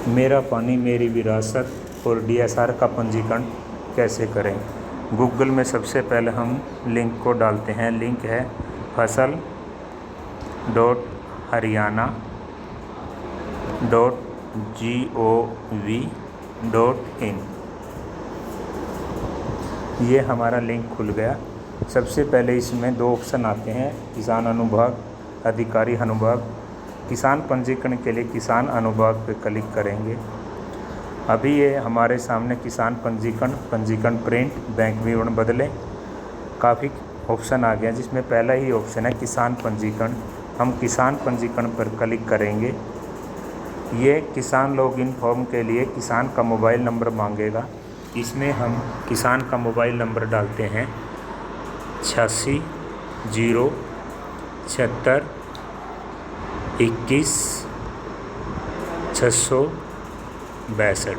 मेरा पानी मेरी विरासत और डीएसआर का पंजीकरण कैसे करें। गूगल में सबसे पहले हम लिंक को डालते हैं। लिंक है fasal.haryana.gov.in। ये हमारा लिंक खुल गया। सबसे पहले इसमें दो ऑप्शन आते हैं, किसान अनुभाग, अधिकारी अनुभाग। किसान पंजीकरण के लिए किसान अनुभाग पर क्लिक करेंगे। अभी ये हमारे सामने किसान पंजीकरण प्रिंट, बैंक विवरण बदलें, काफ़ी ऑप्शन आ गया, जिसमें पहला ही ऑप्शन है किसान पंजीकरण। हम किसान पंजीकरण पर क्लिक करेंगे। ये किसान लॉगिन फॉर्म के लिए किसान का मोबाइल नंबर मांगेगा। इसमें हम किसान का मोबाइल नंबर डालते हैं 8607216662।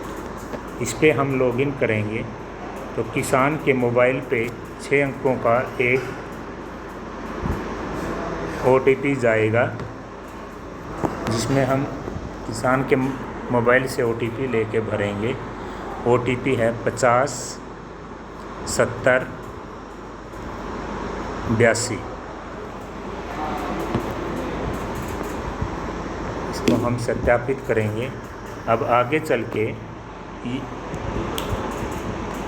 इस पर हम लॉगिन करेंगे तो किसान के मोबाइल पे 6 अंकों का एक OTP जाएगा, जिसमें हम किसान के मोबाइल से OTP लेके भरेंगे। OTP है 507082। इसको हम सत्यापित करेंगे। अब आगे चल के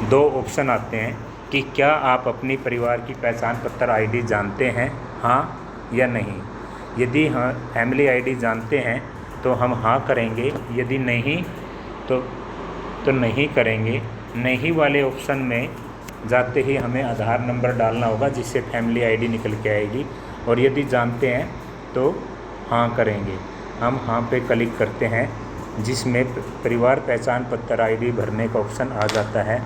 दो ऑप्शन आते हैं कि क्या आप अपनी परिवार की पहचान पत्र ID जानते हैं, हाँ या नहीं। यदि हाँ, फैमिली ID जानते हैं तो हम हाँ करेंगे, यदि नहीं तो नहीं करेंगे। नहीं वाले ऑप्शन में जाते ही हमें आधार नंबर डालना होगा, जिससे फैमिली ID निकल के आएगी। और यदि जानते हैं तो हाँ करेंगे। हम हाँ पे क्लिक करते हैं, जिसमें परिवार पहचान पत्र ID भरने का ऑप्शन आ जाता है।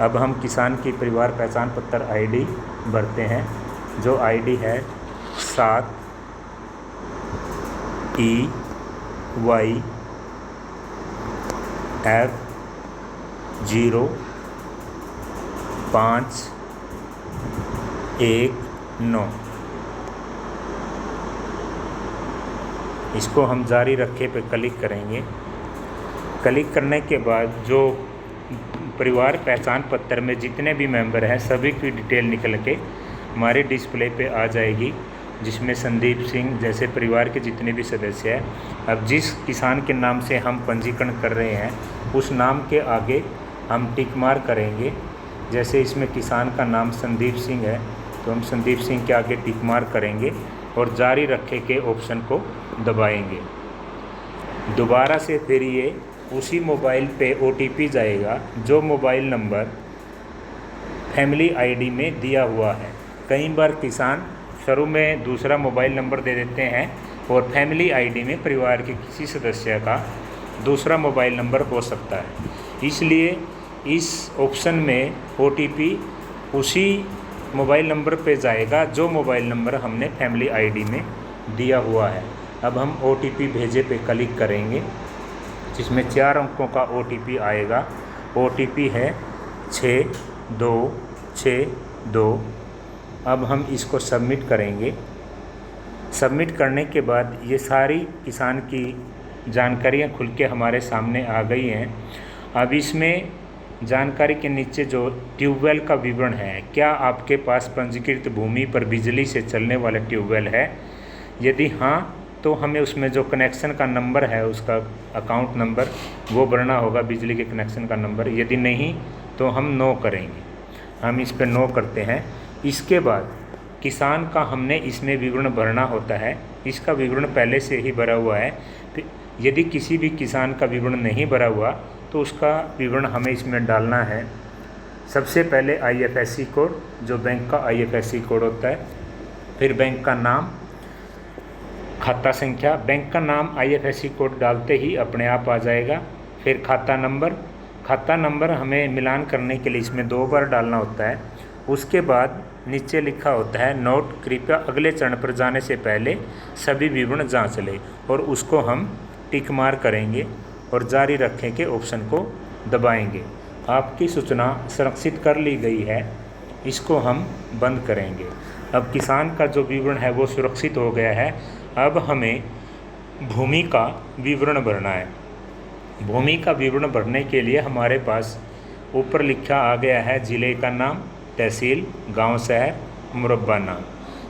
अब हम किसान की परिवार पहचान पत्र ID भरते हैं, जो ID है 7EYF0519। इसको हम जारी रखे पे क्लिक करेंगे। क्लिक करने के बाद जो परिवार पहचान पत्र में जितने भी मेंबर हैं, सभी की डिटेल निकल के हमारे डिस्प्ले पे आ जाएगी, जिसमें संदीप सिंह जैसे परिवार के जितने भी सदस्य हैं। अब जिस किसान के नाम से हम पंजीकरण कर रहे हैं, उस नाम के आगे हम टिक मार्क करेंगे। जैसे इसमें किसान का नाम संदीप सिंह है, तो हम संदीप सिंह के आगे टिक मार्क करेंगे और जारी रखे के ऑप्शन को दबाएंगे। दोबारा से फिर ये उसी मोबाइल पे OTP जाएगा, जो मोबाइल नंबर फैमिली ID में दिया हुआ है। कई बार किसान शुरू में दूसरा मोबाइल नंबर दे देते हैं और फैमिली ID में परिवार के किसी सदस्य का दूसरा मोबाइल नंबर हो सकता है। इसलिए इस ऑप्शन में OTP उसी मोबाइल नंबर पे जाएगा, जो मोबाइल नंबर हमने फैमिली ID में दिया हुआ है। अब हम OTP भेजे पे क्लिक करेंगे, जिसमें 4 अंकों का OTP आएगा। OTP है 6262। अब हम इसको सबमिट करेंगे। सबमिट करने के बाद ये सारी किसान की जानकारियाँ खुल के हमारे सामने आ गई हैं। अब इसमें जानकारी के नीचे जो ट्यूबवेल का विवरण है, क्या आपके पास पंजीकृत भूमि पर बिजली से चलने वाला ट्यूबवेल है। यदि हाँ, तो हमें उसमें जो कनेक्शन का नंबर है, उसका अकाउंट नंबर वो भरना होगा, बिजली के कनेक्शन का नंबर। यदि नहीं तो हम नो करेंगे। हम इस पर नो करते हैं। इसके बाद किसान का हमने इसमें विवरण भरना होता है। इसका विवरण पहले से ही भरा हुआ है। यदि किसी भी किसान का विवरण नहीं भरा हुआ तो उसका विवरण हमें इसमें डालना है। सबसे पहले IFSC कोड, जो बैंक का IFSC कोड होता है, फिर बैंक का नाम, खाता संख्या। बैंक का नाम IFSC कोड डालते ही अपने आप आ जाएगा। फिर खाता नंबर हमें मिलान करने के लिए इसमें 2 बार डालना होता है। उसके बाद नीचे लिखा होता है नोट, कृपया अगले चरण पर जाने से पहले सभी विवरण जांच लें, और उसको हम टिक मार्क करेंगे और जारी रखें के ऑप्शन को दबाएंगे। आपकी सूचना संरक्षित कर ली गई है, इसको हम बंद करेंगे। अब किसान का जो विवरण है वो सुरक्षित हो गया है। अब हमें भूमि का विवरण भरना है। भूमि का विवरण भरने के लिए हमारे पास ऊपर लिखा आ गया है ज़िले का नाम, तहसील, गांव, शहर, मुरब्बा नाम।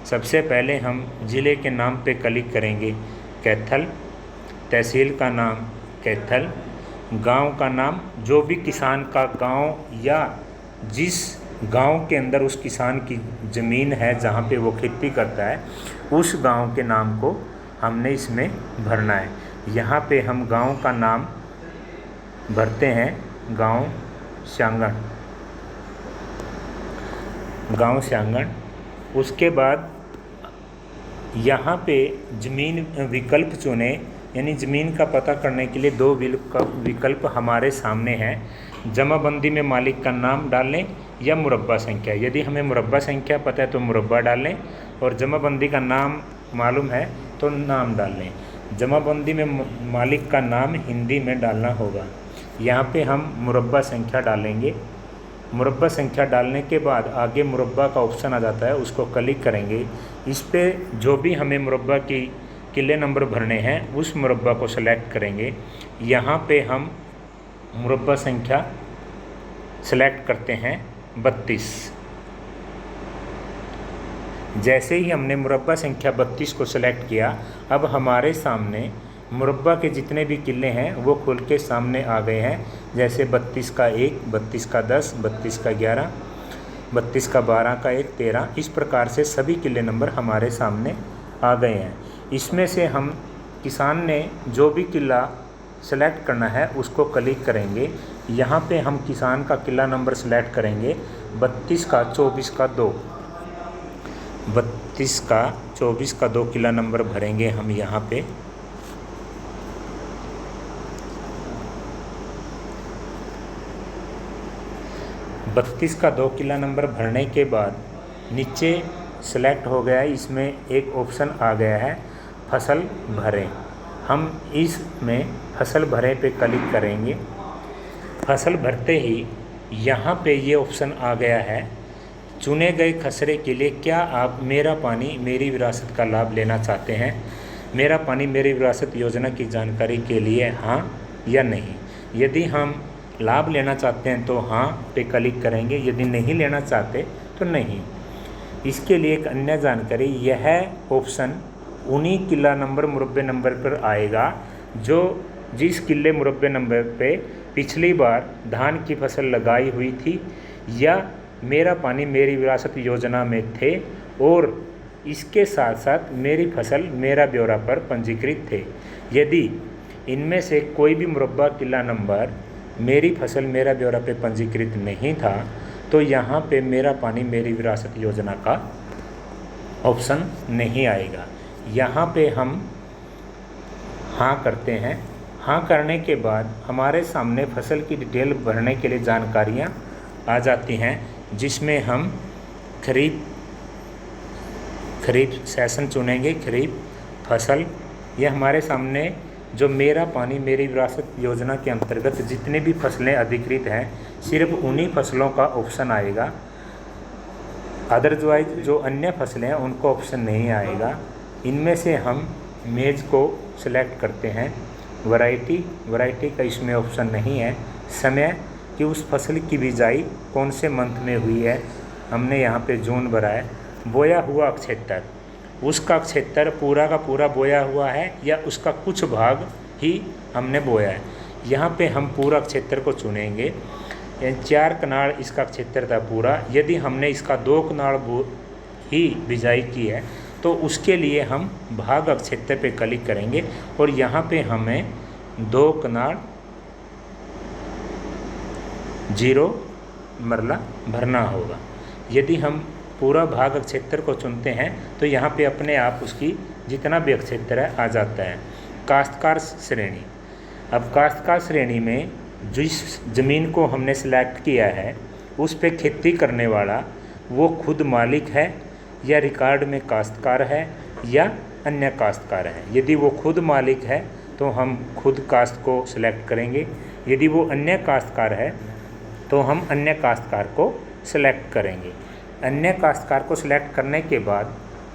सबसे पहले हम ज़िले के नाम पे क्लिक करेंगे, कैथल। तहसील का नाम कैथल। गांव का नाम जो भी किसान का गांव या जिस गांव के अंदर उस किसान की ज़मीन है जहाँ पे वो खेती करता है उस गांव के नाम को हमने इसमें भरना है। यहाँ पे हम गांव का नाम भरते हैं, गांव शांगण, गांव शांगण। उसके बाद यहाँ पे ज़मीन विकल्प चुने, यानी ज़मीन का पता करने के लिए दो विकल्प हमारे सामने हैं। जमाबंदी में मालिक का नाम डालें या मुरब्बा संख्या। यदि हमें मुरब्बा संख्या पता है तो मुरब्बा डालें, और जमाबंदी का नाम मालूम है तो नाम डालें। जमाबंदी में मालिक का नाम हिंदी में डालना होगा। यहाँ पे हम मुरब्बा संख्या डालेंगे। मुरब्बा संख्या डालने के बाद आगे मुरब्बा का ऑप्शन आ जाता है, उसको क्लिक करेंगे। इस पे जो भी हमें मुरब्बा की किले नंबर भरने हैं उस मुरब्बा को सेलेक्ट करेंगे। यहाँ पे हम मुरब्बा संख्या सेलेक्ट करते हैं 32। जैसे ही हमने मुरब्बा संख्या 32 को सेलेक्ट किया, अब हमारे सामने मुरब्बा के जितने भी किले हैं वो खुल के सामने आ गए हैं। जैसे 32 का 1, 32 का 10, 32 का 11, 32 का 12 का 1, 13, इस प्रकार से सभी किले नंबर हमारे सामने आ गए हैं। इसमें से हम किसान ने जो भी किला सेलेक्ट करना है उसको क्लिक करेंगे। यहाँ पे हम किसान का किला नंबर सेलेक्ट करेंगे 32 का 24 का 2, 32 का 24 का 2 किला नंबर भरेंगे हम यहाँ पे। बत्तीस का 2 किला नंबर भरने के बाद नीचे सेलेक्ट हो गया है, इसमें एक ऑप्शन आ गया है फसल भरें। हम इसमें फसल भरें पे क्लिक करेंगे। फसल भरते ही यहाँ पे ये ऑप्शन आ गया है, चुने गए खसरे के लिए क्या आप मेरा पानी मेरी विरासत का लाभ लेना चाहते हैं? मेरा पानी मेरी विरासत योजना की जानकारी के लिए हाँ या नहीं। यदि हम लाभ लेना चाहते हैं तो हाँ पे क्लिक करेंगे, यदि नहीं लेना चाहते तो नहीं। इसके लिए एक अन्य जानकारी, यह ऑप्शन उन्हीं किला नंबर मुरब्बे नंबर पर आएगा जो जिस किले मुरब्बे नंबर पे पिछली बार धान की फसल लगाई हुई थी या मेरा पानी मेरी विरासत योजना में थे और इसके साथ साथ मेरी फसल मेरा ब्यौरा पर पंजीकृत थे। यदि इनमें से कोई भी मुरब्बा किला नंबर मेरी फसल मेरा ब्यौरा पे पंजीकृत नहीं था तो यहाँ पे मेरा पानी मेरी विरासत योजना का ऑप्शन नहीं आएगा। यहाँ पे हम हाँ करते हैं। हाँ करने के बाद हमारे सामने फसल की डिटेल भरने के लिए जानकारियाँ आ जाती हैं, जिसमें हम खरीफ सेशन चुनेंगे। खरीफ फसल, यह हमारे सामने जो मेरा पानी मेरी विरासत योजना के अंतर्गत जितने भी फसलें अधिकृत हैं सिर्फ उन्हीं फसलों का ऑप्शन आएगा। अदरवाइज जो अन्य फसलें हैं उनको ऑप्शन नहीं आएगा। इनमें से हम मेज को सिलेक्ट करते हैं। वैरायटी का इसमें ऑप्शन नहीं है। समय कि उस फसल की बिजाई कौन से मंथ में हुई है, हमने यहाँ पे जून भरा है। बोया हुआ क्षेत्र, उसका क्षेत्र पूरा का पूरा बोया हुआ है या उसका कुछ भाग ही हमने बोया है। यहाँ पे हम पूरा क्षेत्र को चुनेंगे। 4 कनाल इसका क्षेत्र था पूरा। यदि हमने इसका 2 कनाल ही बिजाई की है तो उसके लिए हम भाग क्षेत्र पे क्लिक करेंगे और यहाँ पे हमें 2 कनाल 0 मरला भरना होगा। यदि हम पूरा भाग क्षेत्र को चुनते हैं तो यहाँ पे अपने आप उसकी जितना भी क्षेत्र है आ जाता है। काश्तकार श्रेणी, अब काश्तकार श्रेणी में जिस ज़मीन को हमने सेलेक्ट किया है उस पे खेती करने वाला वो खुद मालिक है या रिकॉर्ड में काश्तकार है या अन्य काश्तकार है। यदि वो खुद मालिक है तो हम खुद काश्त को सिलेक्ट करेंगे। यदि वो अन्य काश्तकार है तो हम अन्य काश्तकार को सिलेक्ट करेंगे। अन्य काश्तकार को सिलेक्ट करने के बाद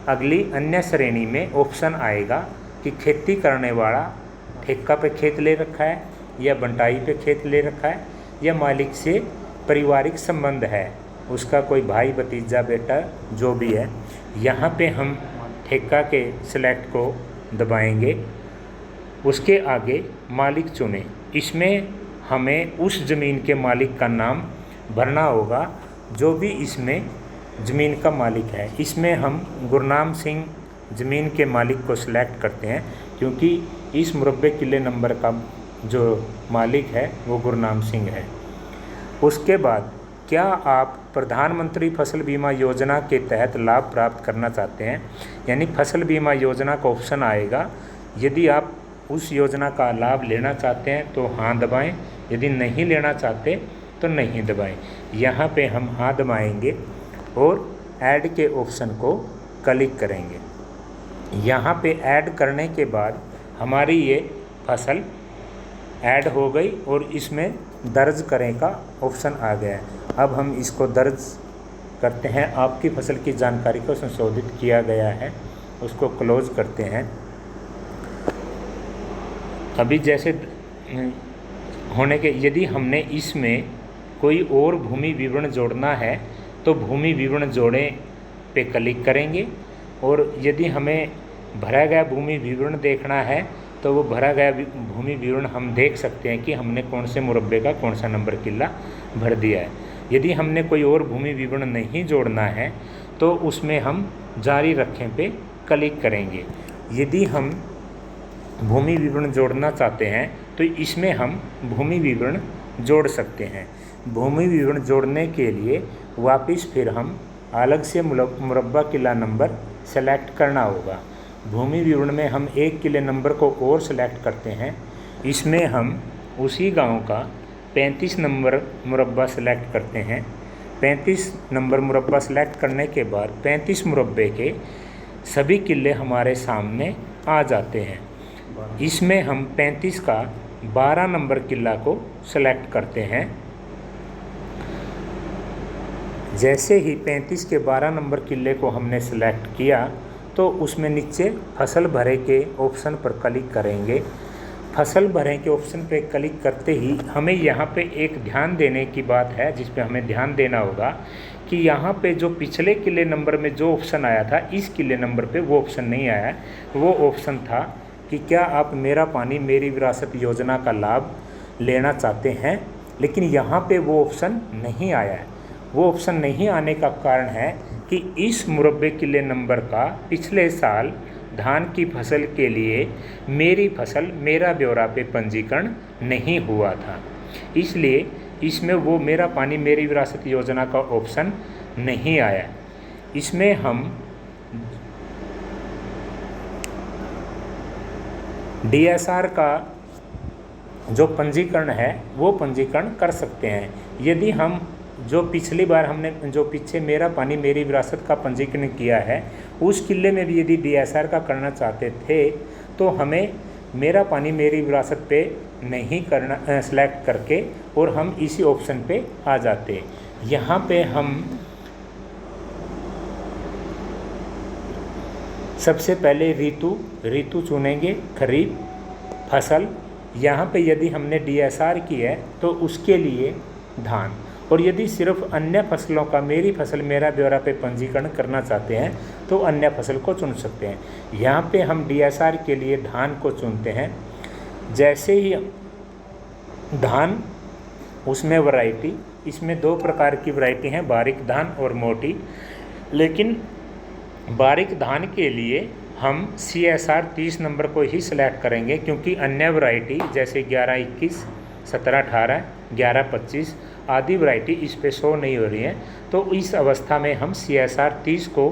अगली अन्य श्रेणी में ऑप्शन आएगा कि खेती करने वाला ठेका पे खेत ले रखा है या बंटाई पे खेत ले रखा है, या मालिक से पारिवारिक संबंध है, उसका कोई भाई भतीजा बेटा जो भी है। यहाँ पे हम ठेका के सेलेक्ट को दबाएंगे। उसके आगे मालिक चुनें। इसमें हमें उस ज़मीन के मालिक का नाम भरना होगा जो भी इसमें ज़मीन का मालिक है। इसमें हम गुरनाम सिंह ज़मीन के मालिक को सिलेक्ट करते हैं, क्योंकि इस मुरब्बे किले नंबर का जो मालिक है वो गुरनाम सिंह है। उसके बाद क्या आप प्रधानमंत्री फसल बीमा योजना के तहत लाभ प्राप्त करना चाहते हैं, यानी फसल बीमा योजना का ऑप्शन आएगा। यदि आप उस योजना का लाभ लेना चाहते हैं तो हाँ दबाएं, यदि नहीं लेना चाहते तो नहीं दबाएं। यहाँ पे हम हाँ दबाएंगे और ऐड के ऑप्शन को क्लिक करेंगे। यहाँ पे ऐड करने के बाद हमारी ये फसल ऐड हो गई और इसमें दर्ज करें का ऑप्शन आ गया है। अब हम इसको दर्ज करते हैं। आपकी फसल की जानकारी को संशोधित किया गया है, उसको क्लोज करते हैं। अभी जैसे होने के, यदि हमने इसमें कोई और भूमि विवरण जोड़ना है तो भूमि विवरण जोड़ें पे क्लिक करेंगे, और यदि हमें भरा गया भूमि विवरण देखना है तो वो भरा गया भूमि विवरण हम देख सकते हैं कि हमने कौन से मुरब्बे का कौन सा नंबर किला भर दिया है। यदि हमने कोई और भूमि विवरण नहीं जोड़ना है तो उसमें हम जारी रखें पे क्लिक करेंगे। यदि हम भूमि विवरण जोड़ना चाहते हैं तो इसमें हम भूमि विवरण जोड़ सकते हैं। भूमि विवरण जोड़ने के लिए वापस फिर हम अलग से मुरब्बा किला नंबर सेलेक्ट करना होगा। भूमि विवरण में हम एक किले नंबर को और सेलेक्ट करते हैं। इसमें हम उसी गांव का 35 नंबर मुरब्बा सेलेक्ट करते हैं। 35 नंबर मुरब्बा सेलेक्ट करने के बाद 35 मुरब्बे के सभी किले हमारे सामने आ जाते हैं। इसमें हम 35 का 12 नंबर किला को सेलेक्ट करते हैं। जैसे ही 35 के 12 नंबर किले को हमने सेलेक्ट किया तो उसमें नीचे फसल भरे के ऑप्शन पर क्लिक करेंगे। फसल भरे के ऑप्शन पर क्लिक करते ही हमें यहाँ पे एक ध्यान देने की बात है, जिस पे हमें ध्यान देना होगा कि यहाँ पे जो पिछले किले नंबर में जो ऑप्शन आया था, इस किले नंबर पे वो ऑप्शन नहीं आया। वो ऑप्शन था कि क्या आप मेरा पानी मेरी विरासत योजना का लाभ लेना चाहते हैं, लेकिन यहाँ पे वो ऑप्शन नहीं आया है। वो ऑप्शन नहीं आने का कारण है कि इस मुरब्बे किले नंबर का पिछले साल धान की फसल के लिए मेरी फसल मेरा ब्यौरा पे पंजीकरण नहीं हुआ था, इसलिए इसमें वो मेरा पानी मेरी विरासत योजना का ऑप्शन नहीं आया। इसमें हम DSR का जो पंजीकरण है वो पंजीकरण कर सकते हैं। यदि हम जो पिछली बार हमने जो पीछे मेरा पानी मेरी विरासत का पंजीकरण किया है उस किले में भी यदि DSR का करना चाहते थे तो हमें मेरा पानी मेरी विरासत पे नहीं करना सेलेक्ट करके और हम इसी ऑप्शन पे आ जाते। यहाँ पे हम सबसे पहले ऋतु चुनेंगे, खरीफ फसल। यहाँ पे यदि हमने DSR की है तो उसके लिए धान, और यदि सिर्फ अन्य फसलों का मेरी फसल मेरा ब्यौरा पे पंजीकरण करना चाहते हैं तो अन्य फसल को चुन सकते हैं। यहाँ पे हम DSR के लिए धान को चुनते हैं। जैसे ही धान, उसमें वैरायटी, इसमें 2 प्रकार की वैरायटी हैं, बारीक धान और मोटी। लेकिन बारीक धान के लिए हम CSR 30 नंबर को ही सिलेक्ट करेंगे, क्योंकि अन्य वैरायटी जैसे 11-21, 17-18, 11-25 आदि वैरायटी इस पे शो नहीं हो रही है। तो इस अवस्था में हम CSR 30 को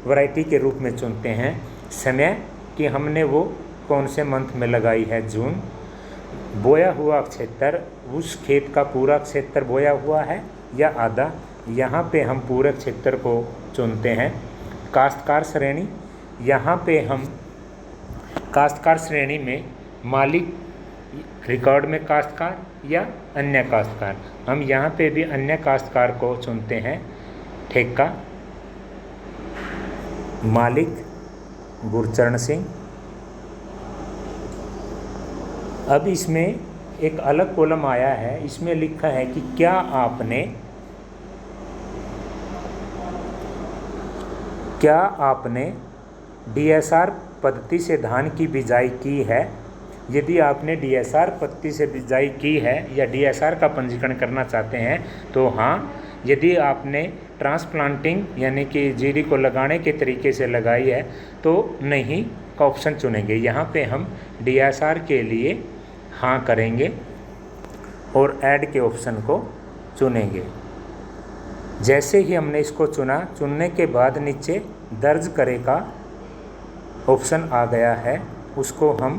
वैरायटी के रूप में चुनते हैं। समय कि हमने वो कौन से मंथ में लगाई है, जून। बोया हुआ क्षेत्र, उस खेत का पूरा क्षेत्र बोया हुआ है या आधा, यहाँ पे हम पूरे क्षेत्र को चुनते हैं। काश्तकार श्रेणी, यहाँ पे हम काश्तकार श्रेणी में मालिक रिकॉर्ड में काश्तकार या अन्य काश्तकार, हम यहाँ पे भी अन्य काश्तकार को चुनते हैं। ठेका, मालिक गुरचरण सिंह। अब इसमें एक अलग कॉलम आया है, इसमें लिखा है कि क्या आपने डीएसआर पद्धति से धान की बिजाई की है। यदि आपने डीएसआर पद्धति से बिजाई की है या डीएसआर का पंजीकरण करना चाहते हैं तो हाँ। यदि आपने ट्रांसप्लांटिंग यानी कि जीरी को लगाने के तरीके से लगाई है तो नहीं का ऑप्शन चुनेंगे। यहाँ पे हम डीएसआर के लिए हाँ करेंगे और ऐड के ऑप्शन को चुनेंगे। जैसे ही हमने इसको चुनने के बाद नीचे दर्ज करे का ऑप्शन आ गया है, उसको हम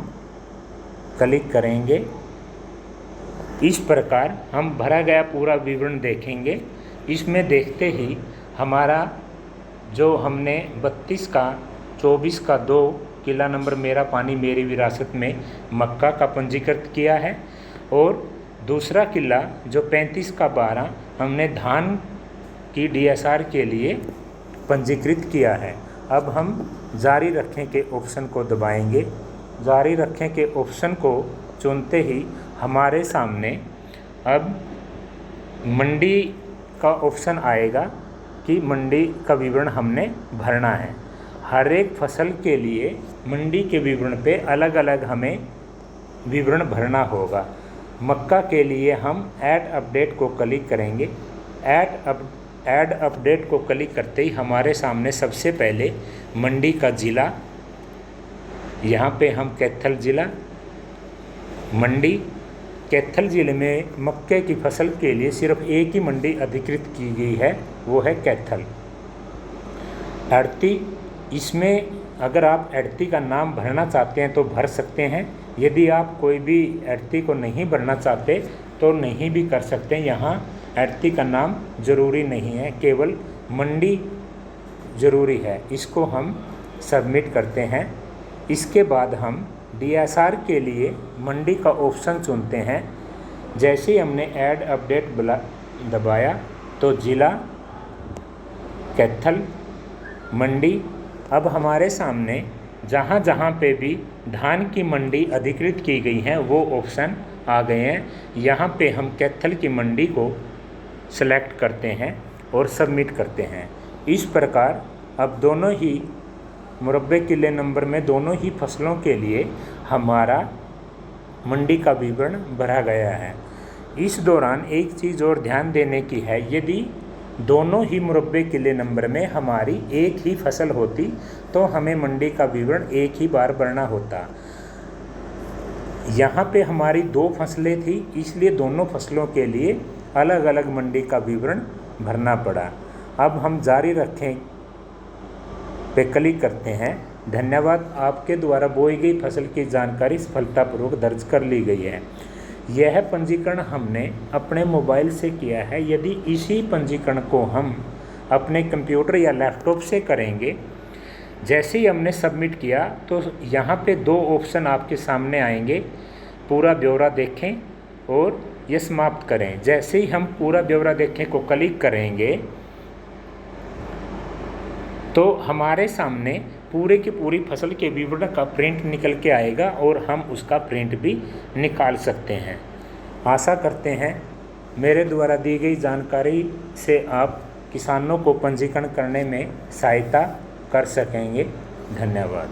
क्लिक करेंगे। इस प्रकार हम भरा गया पूरा विवरण देखेंगे। इसमें देखते ही हमारा जो हमने 32 का 24 का 2 किला नंबर मेरा पानी मेरी विरासत में मक्का का पंजीकृत किया है और दूसरा किला जो 35 का 12 हमने धान की डीएसआर के लिए पंजीकृत किया है। अब हम जारी रखें के ऑप्शन को दबाएंगे। जारी रखें के ऑप्शन को चुनते ही हमारे सामने अब मंडी का ऑप्शन आएगा कि मंडी का विवरण हमने भरना है। हर एक फसल के लिए मंडी के विवरण पे अलग अलग हमें विवरण भरना होगा। मक्का के लिए हम ऐड अपडेट को क्लिक करेंगे। ऐड अपडेट को क्लिक करते ही हमारे सामने सबसे पहले मंडी का ज़िला, यहाँ पे हम कैथल ज़िला मंडी, कैथल ज़िले में मक्के की फसल के लिए सिर्फ एक ही मंडी अधिकृत की गई है, वो है कैथल। अड़ती, इसमें अगर आप अड़ती का नाम भरना चाहते हैं तो भर सकते हैं। यदि आप कोई भी अड़ती को नहीं भरना चाहते तो नहीं भी कर सकते हैं। यहाँ अड़ती का नाम ज़रूरी नहीं है, केवल मंडी ज़रूरी है। इसको हम सबमिट करते हैं। इसके बाद हम डीएसआर के लिए मंडी का ऑप्शन चुनते हैं। जैसे ही हमने ऐड अपडेट दबाया तो ज़िला कैथल मंडी, अब हमारे सामने जहाँ जहाँ पे भी धान की मंडी अधिकृत की गई हैं वो ऑप्शन आ गए हैं। यहाँ पे हम कैथल की मंडी को सेलेक्ट करते हैं और सबमिट करते हैं। इस प्रकार अब दोनों ही मुरब्बे किले नंबर में दोनों ही फसलों के लिए हमारा मंडी का विवरण भरा गया है। इस दौरान एक चीज़ और ध्यान देने की है, यदि दोनों ही मुरब्बे किले नंबर में हमारी एक ही फसल होती तो हमें मंडी का विवरण एक ही बार भरना होता। यहाँ पे हमारी 2 फसलें थी, इसलिए दोनों फसलों के लिए अलग अलग मंडी का विवरण भरना पड़ा। अब हम जारी रखें पे क्लिक करते हैं। धन्यवाद, आपके द्वारा बोई गई फसल की जानकारी सफलतापूर्वक दर्ज कर ली गई है। यह पंजीकरण हमने अपने मोबाइल से किया है। यदि इसी पंजीकरण को हम अपने कंप्यूटर या लैपटॉप से करेंगे, जैसे ही हमने सबमिट किया तो यहाँ पे 2 ऑप्शन आपके सामने आएंगे, पूरा ब्यौरा देखें और ये समाप्त करें। जैसे ही हम पूरा ब्यौरा देखें को क्लिक करेंगे तो हमारे सामने पूरे की पूरी फसल के विवरण का प्रिंट निकल के आएगा और हम उसका प्रिंट भी निकाल सकते हैं। आशा करते हैं मेरे द्वारा दी गई जानकारी से आप किसानों को पंजीकरण करने में सहायता कर सकेंगे। धन्यवाद।